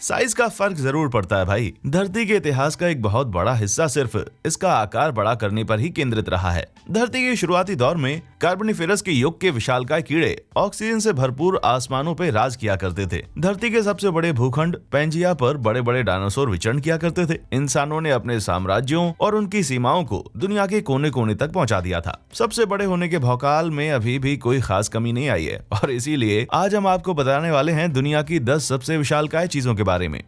Size का फर्क जरूर पड़ता है भाई। धरती के इतिहास का एक बहुत बड़ा हिस्सा सिर्फ इसका आकार बड़ा करने पर ही केंद्रित रहा है। धरती के शुरुआती दौर में कार्बोनिफेरस के युग के विशालकाय कीड़े ऑक्सीजन से भरपूर आसमानों पर राज किया करते थे। धरती के सबसे बड़े भूखंड पैंजिया पर बड़े बड़े डायनासोर विचरण किया करते थे। इंसानों ने अपने साम्राज्यों और उनकी सीमाओं को दुनिया के कोने कोने तक पहुंचा दिया था। सबसे बड़े होने के भौकाल में अभी भी कोई खास कमी नहीं आई है और इसीलिए आज हम आपको बताने वाले हैं दुनिया की 10 सबसे विशालकाय चीजों के बारे में।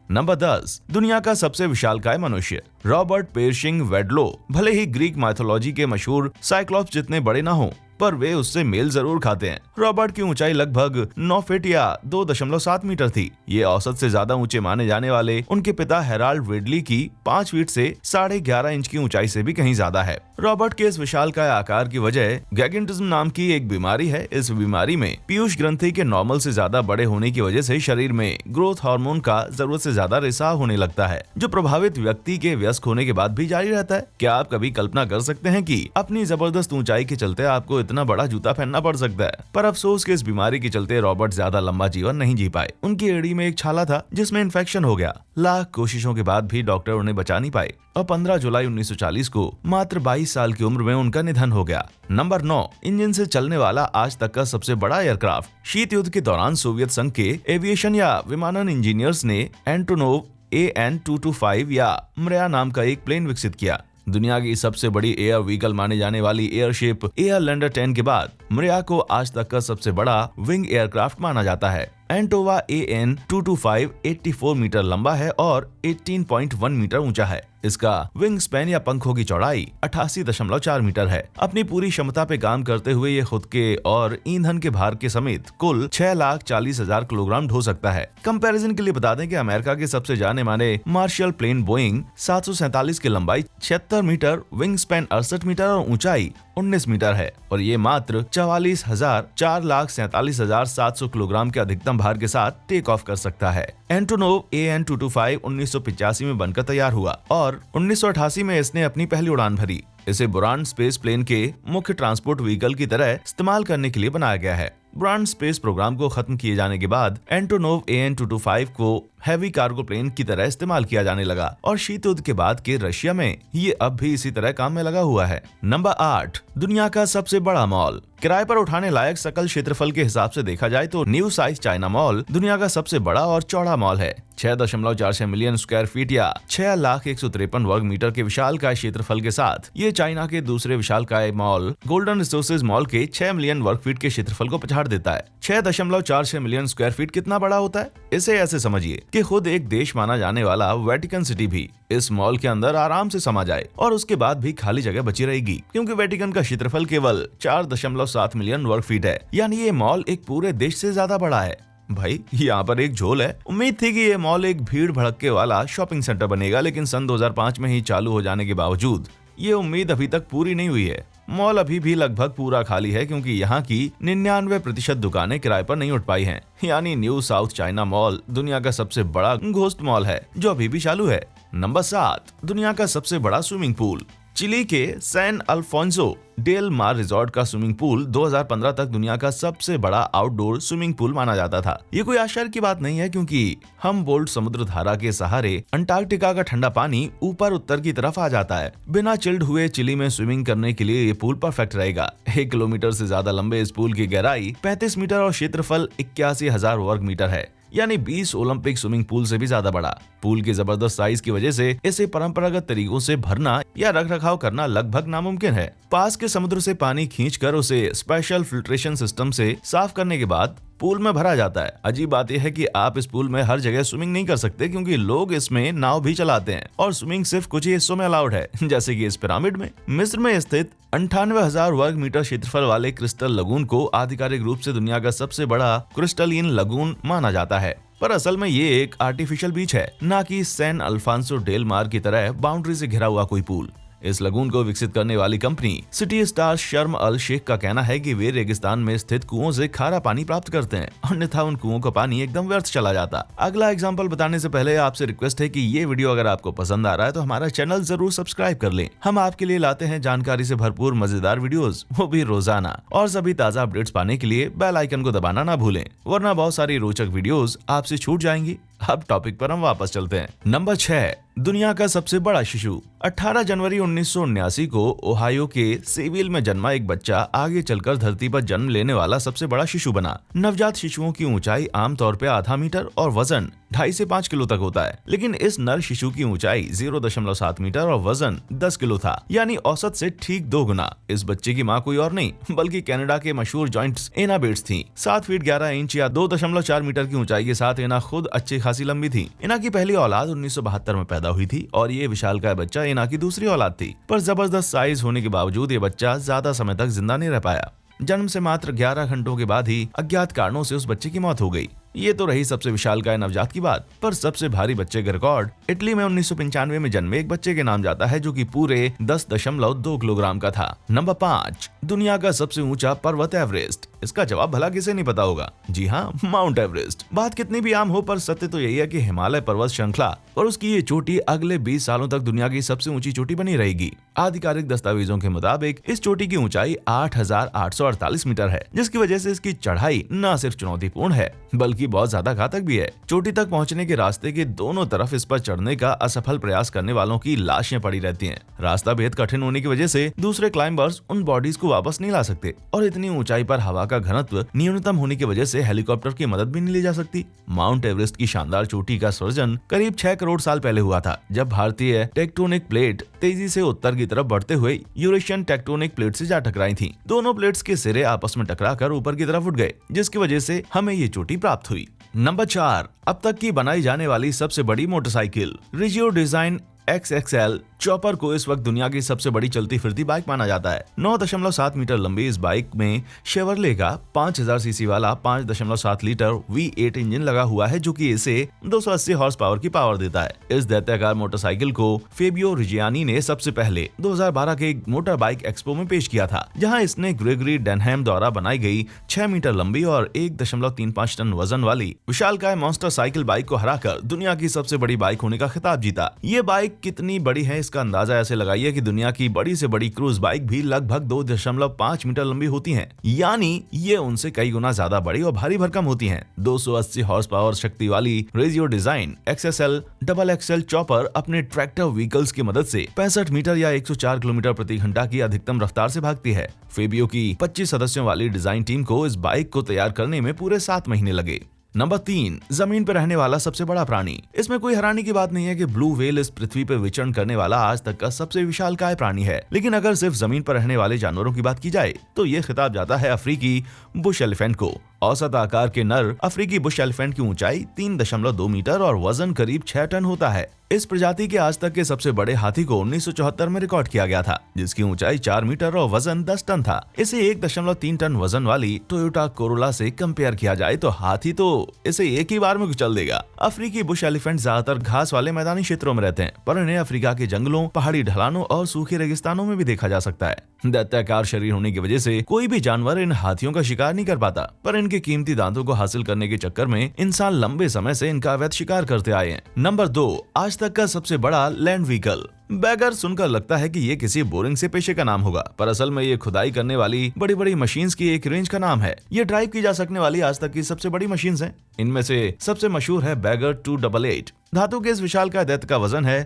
नंबर 10, दुनिया का सबसे विशालकाय मनुष्य रॉबर्ट पेरशिंग वेडलो। भले ही ग्रीक माइथोलॉजी के मशहूर साइक्लॉप्स जितने बड़े ना हों, पर वे उससे मेल जरूर खाते हैं। रॉबर्ट की ऊंचाई लगभग 9 फीट या 2.7 मीटर थी। ये औसत से ज्यादा ऊंचे माने जाने वाले उनके पिता हेराल्ड वेडली की 5 फीट से 11.5 इंच की ऊंचाई से भी कहीं ज्यादा है। रॉबर्ट के इस विशालकाय आकार की वजह गैगिंटिज्म नाम की एक बीमारी है। इस बीमारी में पीयूष ग्रंथि के नॉर्मल से ज्यादा बड़े होने की वजह से शरीर में ग्रोथ हार्मोन का जरूरत से ज्यादा रिसाव होने लगता है, जो प्रभावित व्यक्ति के वयस्क होने के बाद भी जारी रहता है। क्या आप कभी कल्पना कर सकते हैं कि अपनी जबरदस्त ऊंचाई के चलते आपको इतना बड़ा जूता पहनना पड़ सकता है? पर अफसोस कि इस बीमारी के चलते रॉबर्ट ज्यादा लंबा जीवन नहीं जी पाए। उनकी एड़ी में एक छाला था जिसमें इन्फेक्शन हो गया। लाख कोशिशों के बाद भी डॉक्टर उन्हें बचा नहीं पाए और 15 जुलाई 1940 को मात्र 22 साल की उम्र में उनका निधन हो गया। नंबर 9, इंजन से चलने वाला आज तक का सबसे बड़ा एयरक्राफ्ट। शीत युद्ध के दौरान सोवियत संघ के एविएशन या विमानन इंजीनियर्स ने एंटोनोव AN-225 या मृया नाम का एक प्लेन विकसित किया। दुनिया की सबसे बड़ी एयर व्हीकल माने जाने वाली एयरशिप एयरलैंडर 10 के बाद मृया को आज तक का सबसे बड़ा विंग एयरक्राफ्ट माना जाता है। एंटोवा AN-225 84 मीटर लंबा है और 18.1 मीटर ऊंचा है। इसका विंग स्पैन या पंखों की चौड़ाई 88.4 मीटर है। अपनी पूरी क्षमता पे काम करते हुए ये खुद के और ईंधन के भार के समेत कुल 6,40,000 किलोग्राम ढो सकता है। कंपैरिजन के लिए बता दें कि अमेरिका के सबसे जाने माने मार्शल प्लेन बोइंग 747 की लंबाई 76 मीटर, विंग स्पैन 68 मीटर और ऊंचाई 19 मीटर है और ये मात्र 4,47,700 किलोग्राम के अधिकतम भार के साथ टेक ऑफ कर सकता है। एंटोनोव AN-225 1985 में बनकर तैयार हुआ और 1988 में इसने अपनी पहली उड़ान भरी। इसे बुरान स्पेस प्लेन के मुख्य ट्रांसपोर्ट व्हीकल की तरह इस्तेमाल करने के लिए बनाया गया है। बुरान स्पेस प्रोग्राम को खत्म किए जाने के बाद एंटोनोव AN-225 को हैवी कार्गो प्लेन की तरह इस्तेमाल किया जाने लगा और शीत युद्ध के बाद के रशिया में ये अब भी इसी तरह काम में लगा हुआ है। नंबर 8, दुनिया का सबसे बड़ा मॉल। किराए पर उठाने लायक सकल क्षेत्रफल के हिसाब से देखा जाए तो न्यू साइज चाइना मॉल दुनिया का सबसे बड़ा और चौड़ा मॉल है। 6.46 मिलियन स्क्वायर फीट या 6,153 वर्ग मीटर के विशालकाय क्षेत्रफल के साथ ये चाइना के दूसरे विशालकाय मॉल गोल्डन रिसोर्सेज मॉल के 6 मिलियन वर्ग फीट के क्षेत्रफल को पछाड़ देता है। 6.46 मिलियन स्क्वायर फीट कितना बड़ा होता है? इसे ऐसे समझिए कि खुद एक देश माना जाने वाला वेटिकन सिटी भी इस मॉल के अंदर आराम से समा जाए और उसके बाद भी खाली जगह बची रहेगी, क्योंकि वेटिकन का क्षेत्रफल केवल 4.7 मिलियन वर्ग फीट है। यानी ये मॉल एक पूरे देश से ज्यादा बड़ा है। भाई यहाँ पर एक झोल है। उम्मीद थी कि ये मॉल एक भीड़ भड़के वाला शॉपिंग सेंटर बनेगा, लेकिन सन 2005 में ही चालू हो जाने के बावजूद ये उम्मीद अभी तक पूरी नहीं हुई है। मॉल अभी भी लगभग पूरा खाली है क्योंकि यहाँ की 99% दुकानें किराए पर नहीं उठ पाई हैं। यानी न्यू साउथ चाइना मॉल दुनिया का सबसे बड़ा घोस्ट मॉल है जो अभी भी चालू है। नंबर 7, दुनिया का सबसे बड़ा स्विमिंग पूल। चिली के सैन अल्फोंसो डेल मार रिजॉर्ट का स्विमिंग पूल 2015 तक दुनिया का सबसे बड़ा आउटडोर स्विमिंग पूल माना जाता था। ये कोई आश्चर्य की बात नहीं है क्योंकि हमबोल्ट समुद्र धारा के सहारे अंटार्कटिका का ठंडा पानी ऊपर उत्तर की तरफ आ जाता है। बिना चिल्ड हुए चिली में स्विमिंग करने के लिए ये पूल परफेक्ट रहेगा। 1 किलोमीटर से ज्यादा लंबे इस पूल की गहराई 35 मीटर और क्षेत्रफल 81,000 वर्ग मीटर है, यानी 20 ओलंपिक स्विमिंग पूल से भी ज्यादा बड़ा। पूल की जबरदस्त साइज की वजह से इसे परंपरागत तरीकों से भरना या रखरखाव करना लगभग नामुमकिन है। पास के समुद्र से पानी खींचकर उसे स्पेशल फिल्ट्रेशन सिस्टम से साफ करने के बाद पूल में भरा जाता है। अजीब बात यह है कि आप इस पूल में हर जगह स्विमिंग नहीं कर सकते क्योंकि लोग इसमें नाव भी चलाते हैं और स्विमिंग सिर्फ कुछ ही हिस्सों में अलाउड है, जैसे कि इस पिरामिड में। मिस्र में स्थित 98,000 वर्ग मीटर क्षेत्रफल वाले क्रिस्टल लगून को आधिकारिक रूप से दुनिया का सबसे बड़ा क्रिस्टलिन लगून माना जाता है, पर असल में ये एक आर्टिफिशियल बीच है, ना कि सैन अल्फांसो डेल मार की तरह बाउंड्री से घिरा हुआ कोई पूल। इस लगून को विकसित करने वाली कंपनी सिटी स्टार शर्म अल शेख का कहना है कि वे रेगिस्तान में स्थित कुओं से खारा पानी प्राप्त करते हैं, अन्यथा उन कुओं का पानी एकदम व्यर्थ चला जाता। अगला एग्जाम्पल बताने से पहले आपसे रिक्वेस्ट है कि ये वीडियो अगर आपको पसंद आ रहा है तो हमारा चैनल जरूर सब्सक्राइब कर लें। हम आपके लिए लाते हैं जानकारी से भरपूर मजेदार वीडियोस, वो भी रोजाना। और सभी ताज़ा अपडेट्स पाने के लिए बेल आइकन को दबाना ना भूलें, वरना बहुत सारी रोचक वीडियोस आपसे छूट जाएंगी। अब टॉपिक पर हम वापस चलते हैं। नंबर 6, दुनिया का सबसे बड़ा शिशु। 18 जनवरी 1979 को ओहायो के सेविल में जन्मा एक बच्चा आगे चलकर धरती पर जन्म लेने वाला सबसे बड़ा शिशु बना। नवजात शिशुओं की ऊंचाई आमतौर पर आधा मीटर और वजन 2.5 से 5 किलो तक होता है, लेकिन इस नर शिशु की ऊंचाई 0.7 मीटर और वजन 10 किलो था, यानी औसत से ठीक 2 गुना। इस बच्चे की मां कोई और नहीं बल्कि कनाडा के मशहूर जॉइंट्स एना बेट्स थी। 7 फीट 11 इंच या 2.4 मीटर की ऊंचाई के साथ एना खुद अच्छी खासी लंबी थी। एना की पहली औलाद 1972 में पैदा हुई थी और ये विशालकाय बच्चा एना की दूसरी औलाद थी। पर जबरदस्त साइज होने के बावजूद ये बच्चा ज्यादा समय तक जिंदा नहीं रह पाया। जन्म से मात्र 11 घंटों के बाद ही अज्ञात कारणों से उस बच्चे की मौत हो गई। ये तो रही सबसे विशालकाय नवजात की बात, पर सबसे भारी बच्चे का रिकॉर्ड इटली में 1995 में जन्मे एक बच्चे के नाम जाता है, जो कि पूरे 10.2 किलोग्राम का था। नंबर 5, दुनिया का सबसे ऊंचा पर्वत एवरेस्ट। इसका जवाब भला किसे नहीं पता होगा? जी हाँ, माउंट एवरेस्ट। बात कितनी भी आम हो, पर सत्य तो यही है कि हिमालय पर्वत श्रृंखला और उसकी ये चोटी अगले 20 सालों तक दुनिया की सबसे ऊंची चोटी बनी रहेगी। आधिकारिक दस्तावेजों के मुताबिक इस चोटी की ऊंचाई 8,848 मीटर है, जिसकी वजह से इसकी चढ़ाई न सिर्फ चुनौतीपूर्ण है बल्कि बहुत ज्यादा घातक भी है। चोटी तक पहुंचने के रास्ते के दोनों तरफ इस पर चढ़ने का असफल प्रयास करने वालों की लाशें पड़ी रहती हैं। रास्ता बेहद कठिन होने की वजह से दूसरे क्लाइंबर्स उन बॉडीज को वापस नहीं ला सकते और इतनी ऊंचाई पर हवा का घनत्व न्यूनतम होने की वजह से हेलीकॉप्टर की मदद भी नहीं ली जा सकती। माउंट एवरेस्ट की शानदार चोटी का सृजन करीब 6 करोड़ साल पहले हुआ था, जब भारतीय टेक्टोनिक प्लेट तेजी से उत्तर की तरफ बढ़ते हुए यूरेशियन टेक्टोनिक प्लेट से जा टकराई थी। दोनों प्लेट्स के सिरे आपस में टकराकर ऊपर की तरफ उठ गए, जिसकी वजह से हमें ये चोटी प्राप्त हुई। नंबर 4, अब तक की बनाई जाने वाली सबसे बड़ी motorcycle. Regio design XXL chopper को इस वक्त दुनिया की सबसे बड़ी चलती फिरती बाइक माना जाता है। 9.7 मीटर लंबी इस बाइक में शेवरले का 5000 सीसी वाला 5.7 लीटर V8 इंजन लगा हुआ है, जो कि इसे 280 हॉर्स पावर की पावर देता है। इस दैत्याकार मोटरसाइकिल को फेबियो रिजियानी ने सबसे पहले 2012 के मोटर बाइक एक्सपो में पेश किया था, जहां इसने ग्रेगरी डेनहैम द्वारा बनाई गई 6 मीटर लंबी और 1.35 टन वजन वाली विशालकाय मॉन्स्टर साइकिल बाइक को हराकर दुनिया की सबसे बड़ी बाइक होने का खिताब जीता। ये बाइक कितनी बड़ी है इसका अंदाजा ऐसे लगाइए कि दुनिया की बड़ी से बड़ी क्रूज बाइक भी लगभग 2.5 मीटर लंबी होती हैं, यानी ये उनसे कई गुना ज्यादा बड़ी और भारी भरकम होती हैं। 280 हॉर्स पावर शक्ति वाली रेजियो डिजाइन XSL XXL चॉपर अपने ट्रैक्टर व्हीकल्स की मदद से 65 मीटर या 104 किलोमीटर प्रति घंटा की अधिकतम रफ्तार से भागती है। फेबियो की 25 सदस्यों वाली डिजाइन टीम को इस बाइक को तैयार करने में पूरे 7 महीने लगे। नंबर 3, जमीन पर रहने वाला सबसे बड़ा प्राणी। इसमें कोई हैरानी की बात नहीं है कि ब्लू व्हेल इस पृथ्वी पर विचरण करने वाला आज तक का सबसे विशालकाय प्राणी है, लेकिन अगर सिर्फ जमीन पर रहने वाले जानवरों की बात की जाए तो ये खिताब जाता है अफ्रीकी बुश एलिफेंट को। औसत आकार के नर अफ्रीकी बुश एलिफेंट की ऊंचाई 3.2 मीटर और वजन करीब 6 टन होता है। इस प्रजाति के आज तक के सबसे बड़े हाथी को 1974 में रिकॉर्ड किया गया था, जिसकी ऊंचाई 4 मीटर और वजन 10 टन था। इसे 1.3 टन वजन वाली टोयोटा कोरोला से कंपेयर किया जाए तो हाथी तो इसे एक ही बार में कुचल देगा। अफ्रीकी बुश एलिफेंट ज्यादातर घास वाले मैदानी क्षेत्रों में रहते हैं, पर इन्हें अफ्रीका के जंगलों, पहाड़ी ढलानों और सूखे रेगिस्तानों में भी देखा जा सकता है। दैत्याकार शरीर होने की वजह से कोई भी जानवर इन हाथियों का शिकार नहीं कर पाता, पर इनके कीमती दांतों को हासिल करने के चक्कर में इंसान लंबे समय से इनका अवैध शिकार करते आए हैं। नंबर 2, आज तक का सबसे बड़ा लैंड व्हीकल। बैगर सुनकर लगता है कि ये किसी बोरिंग से पेशे का नाम होगा, पर असल में ये खुदाई करने वाली बड़ी बड़ी मशीन्स की एक रेंज का नाम है। ये ड्राइव की जा सकने वाली आज तक की सबसे बड़ी मशीन्स हैं। इनमें से सबसे मशहूर है बैगर 288। धातु के इस विशालकाय दैत्य का वजन है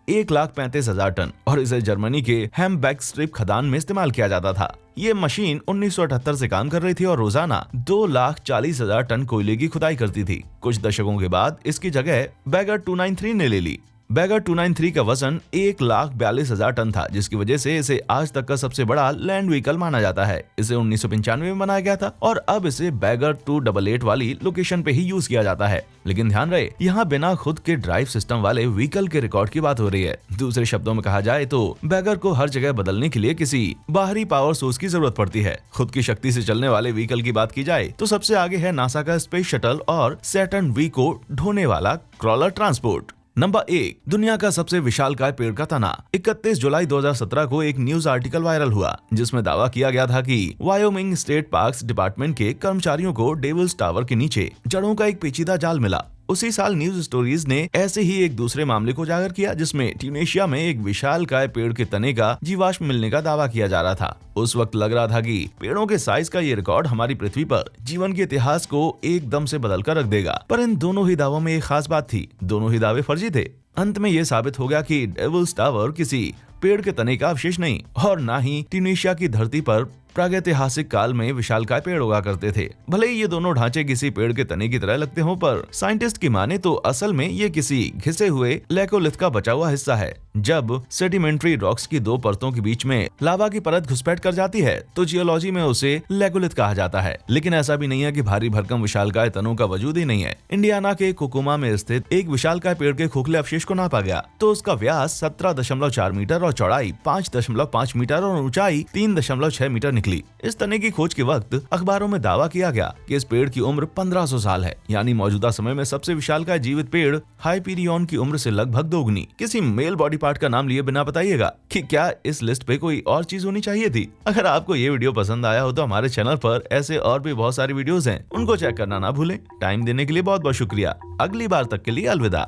1,35,000 टन और इसे जर्मनी के हैम्बैक्स्ट्रिप खदान में इस्तेमाल किया जाता था। ये मशीन 1978 से काम कर रही थी और रोजाना 2,40,000 टन कोयले की खुदाई करती थी। कुछ दशकों के बाद इसकी जगह बैगर 293 ने ले ली। बैगर 293 का वजन 1,42,000 टन था, जिसकी वजह से इसे आज तक का सबसे बड़ा लैंड व्हीकल माना जाता है। इसे 1995 में बनाया गया था और अब इसे बैगर 288 वाली लोकेशन पे ही यूज किया जाता है। लेकिन ध्यान रहे, यहाँ बिना खुद के ड्राइव सिस्टम वाले व्हीकल के रिकॉर्ड की बात हो रही है। दूसरे शब्दों में कहा जाए तो बैगर को हर जगह बदलने के लिए किसी बाहरी पावर सोर्स की जरूरत पड़ती है। खुद की शक्ति से चलने वाले व्हीकल की बात की जाए तो सबसे आगे है नासा का स्पेस शटल और सैटर्न V को ढोने वाला क्रॉलर ट्रांसपोर्ट। नंबर 1, दुनिया का सबसे विशालकाय पेड़ का तना। 31 जुलाई 2017 को एक न्यूज आर्टिकल वायरल हुआ जिसमें दावा किया गया था कि वायोमिंग स्टेट पार्क्स डिपार्टमेंट के कर्मचारियों को डेविल्स टावर के नीचे जड़ों का एक पेचीदा जाल मिला। उसी साल न्यूज स्टोरीज ने ऐसे ही एक दूसरे मामले को उजागर किया जिसमें ट्यूनेशिया में एक विशालकाय पेड़ के तने का जीवाश्म मिलने का दावा किया जा रहा था। उस वक्त लग रहा था कि पेड़ों के साइज का ये रिकॉर्ड हमारी पृथ्वी पर जीवन के इतिहास को एकदम से बदल कर रख देगा। पर इन दोनों ही दावों में एक खास बात थी, दोनों ही दावे फर्जी थे। अंत में ये साबित हो गया कि डेविल्स टावर किसी पेड़ के तने का अवशेष नहीं और न ही ट्यूनेशिया की धरती पर प्रागैतिहासिक काल में विशालकाय पेड़ उगा करते थे। भले ही ये दोनों ढांचे किसी पेड़ के तने की तरह लगते हों, पर साइंटिस्ट की माने तो असल में ये किसी घिसे हुए लेकोलिथ का बचा हुआ हिस्सा है। जब सेडिमेंट्री रॉक्स की दो परतों के बीच में लावा की परत घुसपैठ कर जाती है तो जियोलॉजी में उसे लेकोलिथ कहा जाता है। लेकिन ऐसा भी नहीं है कि भारी भरकम विशालकाय तनों का वजूद ही नहीं है। इंडियाना के कोकोमा में स्थित एक विशालकाय पेड़ के खोखले अवशेष को नापा गया तो उसका व्यास 17.4 मीटर और चौड़ाई 5.5 मीटर और ऊंचाई 3.6 मीटर निकली। इस तने की खोज के वक्त अखबारों में दावा किया गया कि इस पेड़ की उम्र 1500 साल है, यानी मौजूदा समय में सबसे विशालकाय जीवित पेड़ हाइपीरियन की उम्र से लगभग दोगुनी। किसी मेल बॉडी पार्ट का नाम लिए बिना बताइएगा कि क्या इस लिस्ट पे कोई और चीज होनी चाहिए थी। अगर आपको ये वीडियो पसंद आया हो तो हमारे चैनल पर ऐसे और भी बहुत सारी वीडियोस हैं, उनको चेक करना ना भूलें। टाइम देने के लिए बहुत बहुत शुक्रिया। अगली बार तक के लिए अलविदा।